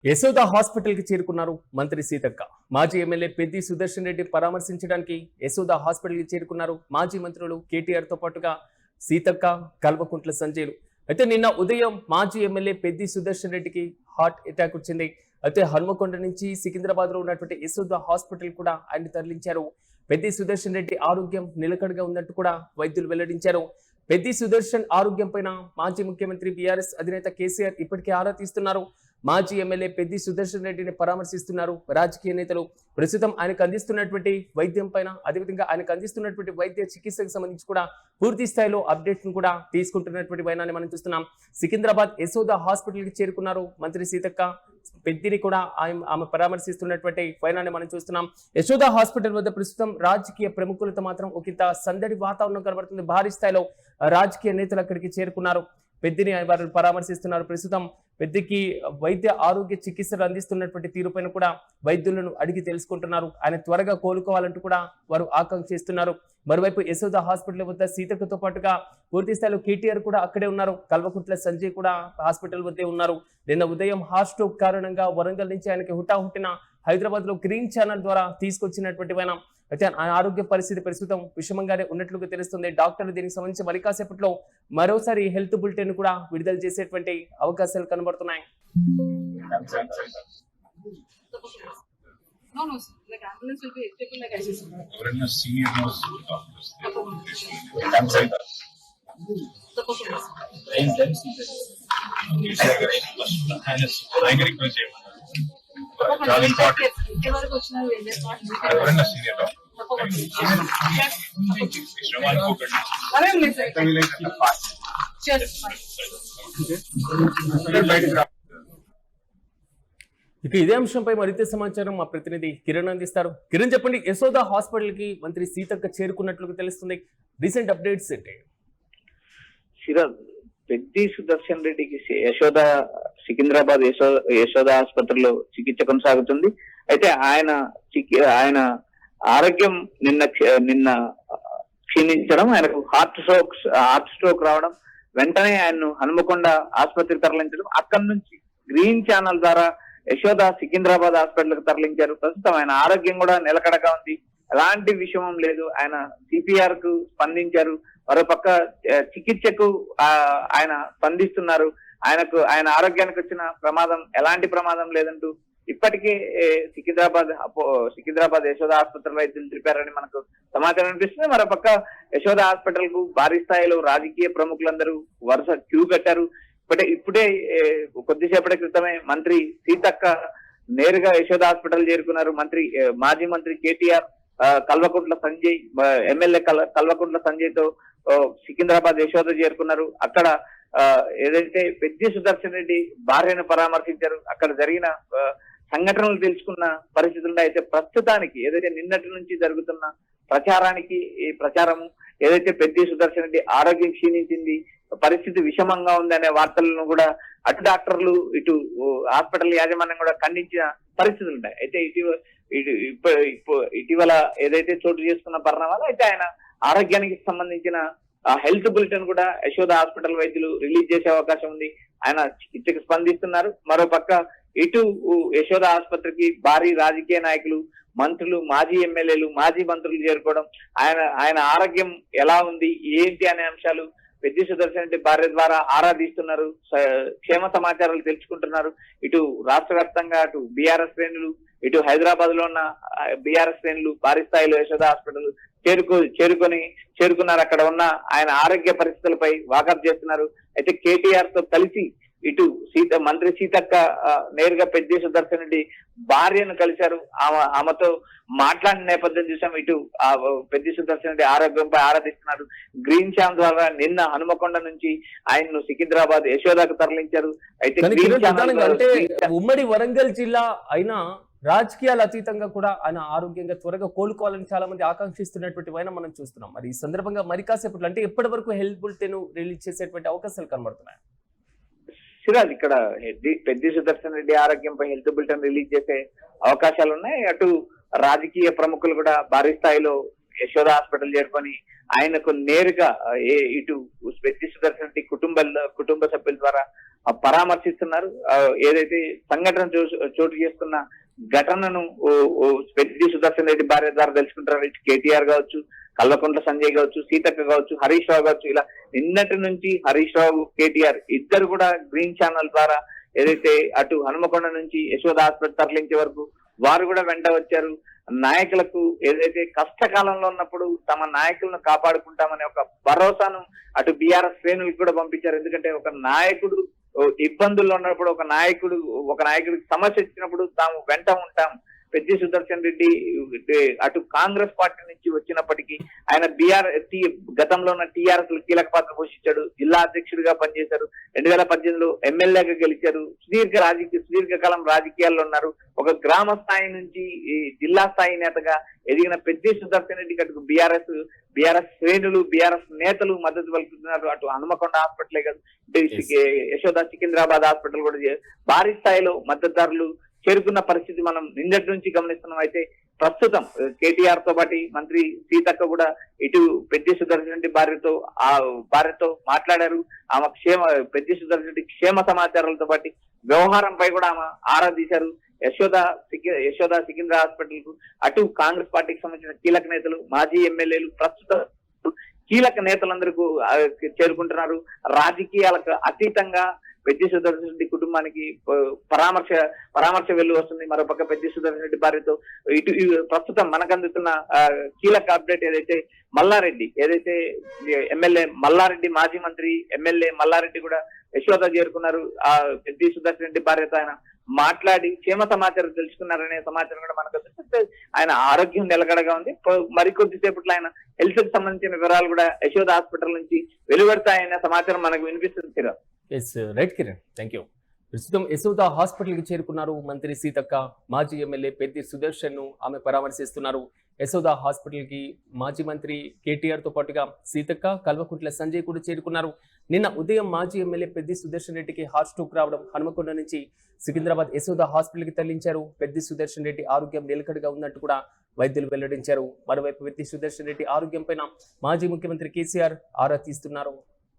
Yashoda hospital కి చేరుకున్నారు మంత్రి సీతక్క. మాజీ ఎమ్మెల్యే పెద్ది సుదర్శన్ రెడ్డి పరామర్శించడానికి యశోద హాస్పిటల్ కి చేరుకున్నారు మాజీ మంత్రులు కేటీఆర్ తో పాటుగా సీతక్క, కల్వకుంట్ల సంజయ్లు. అయితే నిన్న ఉదయం మాజీ ఎమ్మెల్యే పెద్ది సుదర్శన్ రెడ్డికి హార్ట్ అటాక్ వచ్చింది. అయితే హన్మకొండ నుంచి సికింద్రాబాద్ లో ఉన్నటువంటి యశోద హాస్పిటల్ కూడా ఆయన తరలించారు. పెద్ది సుదర్శన్ రెడ్డి ఆరోగ్యం నిలకడగా ఉందంటూ కూడా వైద్యులు వెల్లడించారు. పెద్ది సుదర్శన్ ఆరోగ్యం పైన మాజీ ముఖ్యమంత్రి బీఆర్ఎస్ అధినేత కేసీఆర్ ఇప్పటికే ఆరా తీస్తున్నారు. మాజీ ఎమ్మెల్యే పెద్ది సుదర్శన్ రెడ్డిని పరామర్శిస్తున్నారు రాజకీయ నేతలు. ప్రస్తుతం ఆయనకు అందిస్తున్నటువంటి వైద్యం పైన, అదేవిధంగా ఆయనకు అందిస్తున్నటువంటి వైద్య చికిత్సకు సంబంధించి కూడా పూర్తి స్థాయిలో అప్డేట్ ను కూడా తీసుకుంటున్నటువంటి వైనాన్ని మనం చూస్తున్నాం. సికింద్రాబాద్ యశోద హాస్పిటల్ కి చేరుకున్నారు మంత్రి సీతక్క. పెద్దిని కూడా ఆమె పరామర్శిస్తున్నటువంటి వైనాన్ని మనం చూస్తున్నాం. యశోద హాస్పిటల్ వద్ద ప్రస్తుతం రాజకీయ ప్రముఖులతో మాత్రం ఒకంత సందడి వాతావరణం కనబడుతుంది. భారీ స్థాయిలో రాజకీయ నేతలు అక్కడికి చేరుకున్నారు. పెద్దిని వారు పరామర్శిస్తున్నారు. ప్రస్తుతం పెద్దికి వైద్య ఆరోగ్య చికిత్సలు అందిస్తున్నటువంటి తీరుపైన కూడా వైద్యులను అడిగి తెలుసుకుంటున్నారు. ఆయన త్వరగా కోలుకోవాలంటూ కూడా వారు ఆకాంక్షిస్తున్నారు. మరోవైపు యశోద హాస్పిటల్ వద్ద సీతక్కతో పాటుగా పూర్తి స్థాయిలో కేటీఆర్ కూడా అక్కడే ఉన్నారు. కల్వకుంట్ల సంజయ్ కూడా హాస్పిటల్ వద్దే ఉన్నారు. నిన్న ఉదయం హార్ట్ స్ట్రోక్ కారణంగా వరంగల్ నుంచి ఆయనకి హుటాహుటిన హైదరాబాద్ లో గ్రీన్ ఛానల్ ద్వారా తీసుకొచ్చినటువంటి వైన. అయితే ఆయన ఆరోగ్య పరిస్థితి ప్రస్తుతం విషమంగానే ఉన్నట్లుగా తెలుస్తుంది. డాక్టర్లు దీనికి సంబంధించి మరి కాసేపట్లో మరోసారి హెల్త్ బులెటిన్ కూడా విడుదల చేసేటువంటి అవకాశాలు కనబడుతున్నాయి. ఇక ఇదే అంశంపై మరింత సమాచారం మా ప్రతినిధి కిరణ్ అందిస్తారు. కిరణ్, చెప్పండి, యశోద హాస్పిటల్ కి మంత్రి సీతక్క చేరుకున్నట్లుగా తెలుస్తుంది. రీసెంట్ అప్డేట్స్ ఏంటి? పెద్ది సుదర్శన్ రెడ్డికి యశోద సికింద్రాబాద్ యశోద ఆసుపత్రిలో చికిత్స కొనసాగుతుంది. అయితే ఆయన ఆరోగ్యం నిన్న క్షీణించడం, ఆయనకు హార్ట్ స్ట్రోక్ రావడం, వెంటనే ఆయన్ను హనుమకొండ ఆసుపత్రికి తరలించడం, అక్కడి నుంచి గ్రీన్ ఛానల్ ద్వారా యశోద సికింద్రాబాద్ హాస్పిటల్ కు తరలించారు. ప్రస్తుతం ఆయన ఆరోగ్యం కూడా నిలకడగా ఉంది, ఎలాంటి విషమం లేదు. ఆయన సిపిఆర్ కు స్పందించారు. మరోపక్క చికిత్సకు ఆయన స్పందిస్తున్నారు. ఆయన ఆరోగ్యానికి వచ్చిన ప్రమాదం, ఎలాంటి ప్రమాదం లేదంటూ ఇప్పటికే సికింద్రాబాద్ యశోద ఆసుపత్రి వైద్యులు తెలిపారని మనకు సమాచారం అనిపిస్తుంది. మరోపక్క యశోద హాస్పిటల్ కు భారీ స్థాయిలో రాజకీయ ప్రముఖులందరూ వరుస క్యూ కట్టారు. ఇప్పుడే కొద్దిసేపటి క్రితమే మంత్రి సీతక్క నేరుగా యశోద హాస్పిటల్ చేరుకున్నారు. మాజీ మంత్రి కేటీఆర్, కల్వకుంట్ల సంజయ్, ఎమ్మెల్యే కల్వకుంట్ల సంజయ్ తో సికింద్రాబాద్ యశోద చేరుకున్నారు. అక్కడ ఏదైతే పెద్ది సుదర్శన్ రెడ్డి భార్యను పరామర్శించారు. అక్కడ జరిగిన సంఘటనలు తెలుసుకున్న పరిస్థితుల్లో అయితే ప్రస్తుతానికి ఏదైతే నిన్నటి నుంచి జరుగుతున్న ప్రచారము ఏదైతే పెద్ది సుదర్శన్ రెడ్డి ఆరోగ్యం క్షీణించింది, పరిస్థితి విషమంగా ఉంది అనే వార్తలను కూడా అటు డాక్టర్లు ఇటు హాస్పిటల్ యాజమాన్యం కూడా ఖండించిన పరిస్థితులు ఉన్నాయి. అయితే ఇటీవల ఏదైతే చోటు చేసుకున్న పరిణామాలు, అయితే ఆయన ఆరోగ్యానికి సంబంధించిన హెల్త్ బులెటిన్ కూడా యశోద హాస్పిటల్ వైద్యులు రిలీజ్ చేసే అవకాశం ఉంది. ఆయన చికిత్సకు స్పందిస్తున్నారు. మరోపక్క ఇటు యశోద ఆసుపత్రికి భారీ రాజకీయ నాయకులు, మంత్రులు, మాజీ ఎమ్మెల్యేలు, మాజీ మంత్రులు చేరుకోవడం, ఆయన ఆరోగ్యం ఎలా ఉంది ఏంటి అనే అంశాలు పెద్ది సుదర్శన్ రెడ్డి భార్య ద్వారా ఆరాధిస్తున్నారు. క్షేమ సమాచారాలు తెలుసుకుంటున్నారు. ఇటు రాష్ట్ర వ్యాప్తంగా అటు బీఆర్ఎస్ శ్రేణులు, ఇటు హైదరాబాద్ లో ఉన్న బీఆర్ఎస్ శ్రేణులు భారీ స్థాయిలో యశోద హాస్పిటల్ చేరుకున్నారు. అక్కడ ఉన్న ఆయన ఆరోగ్య పరిస్థితులపై వాకప్ చేస్తున్నారు. అయితే కేటీఆర్ తో కలిసి ఇటు మంత్రి సీతక్క నేరుగా పెద్ది సుదర్శన్ రెడ్డి భార్యను కలిశారు. ఆమెతో మాట్లాడిన నేపథ్యం చూసాం. ఇటు పెద్ది సుదర్శన్ రెడ్డి ఆరోగ్యంపై ఆరాధిస్తున్నారు. గ్రీన్ ఛానల్ ద్వారా నిన్న హనుమకొండ నుంచి ఆయన్ను సికింద్రాబాద్ యశోదకు తరలించారు. అయితే ఉమ్మడి వరంగల్ జిల్లా అయినా రాజకీయాల అతీతంగా కూడా ఆయన ఆరోగ్యంగా త్వరగా కోలుకోవాలని చాలా మంది ఆకాంక్షిస్తున్నటువంటి వైన మనం చూస్తున్నాం. మరి ఈ సందర్భంగా మరి కాసేపట్లో అంటే ఎప్పటి వరకు హెల్త్ బులెటిన్ రిలీజ్ చేసేటువంటి అవకాశాలు కనబడుతున్నాయి? సిరాజ్, ఇక్కడ పెద్ది సుదర్శన్ రెడ్డి ఆరోగ్యంపై హెల్త్ బులెటిన్ రిలీజ్ చేసే అవకాశాలు ఉన్నాయి. అటు రాజకీయ ప్రముఖులు కూడా భారీ స్థాయిలో యశోద హాస్పిటల్ చేరుకొని ఆయనకు నేరుగా ఇటు పెద్ది సుదర్శన్ రెడ్డి కుటుంబ సభ్యుల ద్వారా పరామర్శిస్తున్నారు. ఏదైతే సంఘటన చోటు చేసుకున్న ఘటనను పెద్ది సుదర్శన్ రెడ్డి భార్య ద్వారా తెలుసుకుంటారు. కేటీఆర్ కావచ్చు, కల్వకుంట్ల సంజయ్ కావచ్చు, సీతక్క కావచ్చు, హరీష్ రావు కావచ్చు, ఇలా నిన్నటి నుంచి హరీష్ రావు, కేటీఆర్ ఇద్దరు కూడా గ్రీన్ ఛానల్ ద్వారా ఏదైతే అటు హనుమకొండ నుంచి యశోద హాస్పిటల్ తరలించే వరకు వారు కూడా వెంట వచ్చారు. నాయకులకు ఏదైతే కష్టకాలంలో ఉన్నప్పుడు తమ నాయకులను కాపాడుకుంటామనే ఒక భరోసాను అటు బీఆర్ఎస్ శ్రేణులకు కూడా పంపించారు. ఎందుకంటే ఒక నాయకుడు ఇబ్బందుల్లో ఉన్నప్పుడు, ఒక నాయకుడికి సమస్య ఇచ్చినప్పుడు తాము వెంట ఉంటాం. పెద్ది సుదర్శన్ రెడ్డి అటు కాంగ్రెస్ పార్టీ నుంచి వచ్చినప్పటికీ ఆయన గతంలో ఉన్న టీఆర్ఎస్ కీలక పాత్ర పోషించాడు. జిల్లా అధ్యక్షుడిగా పనిచేశారు. 2018లో ఎమ్మెల్యేగా గెలిచారు. సుదీర్ఘకాలం రాజకీయాల్లో ఉన్నారు. ఒక గ్రామ స్థాయి నుంచి జిల్లా స్థాయి నేతగా ఎదిగిన పెద్ది సుదర్శన్ రెడ్డికి అటు బీఆర్ఎస్ శ్రేణులు, బీఆర్ఎస్ నేతలు మద్దతు పలుకుతున్నారు. అటు హనుమకొండ హాస్పిటలే కాదు, యశోద సికింద్రాబాద్ హాస్పిటల్ కూడా భారీ స్థాయిలో మద్దతుదారులు చేరుకున్న పరిస్థితి మనం నిన్నటి నుంచి గమనిస్తున్నాం. అయితే ప్రస్తుతం కేటీఆర్ తో పాటు మంత్రి సీతక్క కూడా ఇటు పెద్ది సుదర్శన్ రెడ్డి భార్యతో మాట్లాడారు. ఆమె పెద్ది సుదర్శన్ రెడ్డి క్షేమ సమాచారాలతో పాటు వ్యవహారంపై కూడా ఆమె ఆరా తీశారు. యశోద సికింద్రా హాస్పిటల్ కు అటు కాంగ్రెస్ పార్టీకి సంబంధించిన కీలక నేతలు, మాజీ ఎమ్మెల్యేలు, ప్రస్తుత కీలక నేతలందరికీ చేరుకుంటున్నారు. రాజకీయాలకు అతీతంగా పెద్ది సుదర్శన్ రెడ్డి కుటుంబానికి పరామర్శ వెళ్ళు వస్తుంది. మరోపక్క పెద్ది సుదర్శన్ రెడ్డి భార్యతో ఇటు ప్రస్తుతం మనకు అందుతున్న కీలక అప్డేట్ ఏదైతే మల్లారెడ్డి, ఏదైతే ఎమ్మెల్యే మల్లారెడ్డి, మాజీ మంత్రి ఎమ్మెల్యే మల్లారెడ్డి కూడా యశోద చేరుకున్నారు. ఆ పెద్ది సుదర్శన్ రెడ్డి భార్యతో ఆయన మాట్లాడి క్షేమ సమాచారం తెలుసుకున్నారనే సమాచారం కూడా మనకు అందుతుంది. ఆయన ఆరోగ్యం నిలకడగా ఉంది. మరికొద్దిసేపట్లో ఆయన హెల్త్ కి సంబంధించిన వివరాలు కూడా యశోద హాస్పిటల్ నుంచి వెలువడతాయనే సమాచారం మనకు వినిపిస్తుంది. Right Kiran, thank you. ప్రస్తుతం యశోద హాస్పిటల్కి చేరుకున్నారు మంత్రి సీతక్క. మాజీ ఎమ్మెల్యే పెద్ది సుదర్శన్ ను ఆమె పరామర్శిస్తున్నారు. యశోద హాస్పిటల్కి మాజీ మంత్రి కేటీఆర్ తో పాటుగా సీతక్క, కల్వకుంట్ల సంజయ్ కూడా చేరుకున్నారు. నిన్న ఉదయం మాజీ ఎమ్మెల్యే పెద్ది సుదర్శన్ రెడ్డికి హార్ట్ స్ట్రోక్ రావడం హనుమకొండ నుంచి సికింద్రాబాద్ యశోద హాస్పిటల్కి తరలించారు. పెద్ది సుదర్శన్ రెడ్డి ఆరోగ్యం నిలకడగా ఉన్నట్టు కూడా వైద్యులు వెల్లడించారు. మరోవైపు పెద్ది సుదర్శన్ రెడ్డి ఆరోగ్యం పైన మాజీ ముఖ్యమంత్రి కేసీఆర్ ఆరా తీస్తున్నారు.